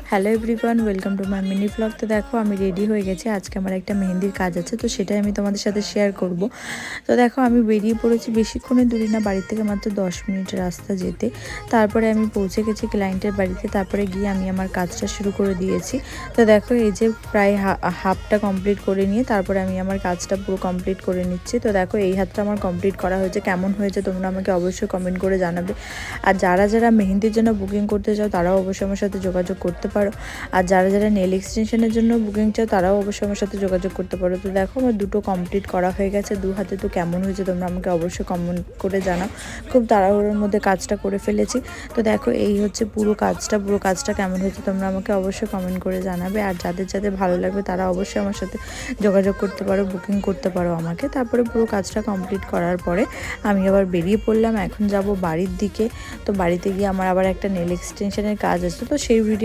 Hello everyone, welcome to my mini blog. তো দেখো আমি রেডি হয়ে গেছি, আজকে আমার একটা মেহেন্দির কাজ আছে, তো সেটাই আমি তোমাদের সাথে শেয়ার করব। তো দেখো আমি বেরিয়ে পড়েছি, বেশিক্ষণের দূরে না, বাড়ি থেকে মাত্র 10 মিনিটের রাস্তা যেতে। তারপরে আমি পৌঁছে গেছি ক্লায়েন্টের বাড়িতে, তারপরে গিয়ে আমি আমার কাজটা শুরু করে দিয়েছি। তো দেখো এই যে প্রায় হাফটা কমপ্লিট করে নিয়ে তারপরে আমি আমার কাজটা পুরো কমপ্লিট করে নিচ্ছি। তো দেখো এই হাতটা আমার কমপ্লিট করা হয়েছে, কেমন হয়েছে তোমরা আমাকে অবশ্যই কমেন্ট করে জানাবে। আর যারা যারা মেহেন্দির জন্য বুকিং করতে চাও তারাও অবশ্যই আমার সাথে যোগাযোগ করতে পারো। আর যারা যারা নেল এক্সটেনশনের জন্য বুকিং চাও তারাও অবশ্যই আমার সাথে যোগাযোগ করতে পারো। তো দেখো আমার দুটো কমপ্লিট করা হয়ে গেছে দু হাতে। তো কেমন হয়েছে তোমরা আমাকে অবশ্যই কমেন্ট করে জানাও। খুব তাড়াহুড়োর মধ্যে কাজটা করে ফেলেছি। তো দেখো এই হচ্ছে পুরো কাজটা কেমন হয়েছে তোমরা আমাকে অবশ্যই কমেন্ট করে জানাবে। আর যাদের যাদের ভালো লাগবে তারা অবশ্যই আমার সাথে যোগাযোগ করতে পারো, বুকিং করতে পারো আমাকে। তারপরে পুরো কাজটা কমপ্লিট করার পরে আমি আবার বেরিয়ে পড়লাম, এখন যাব বাড়ির দিকে। তো বাড়িতে গিয়ে আমার আবার একটা নেল এক্সটেনশনের কাজ আছে, তো সেই ভিডিও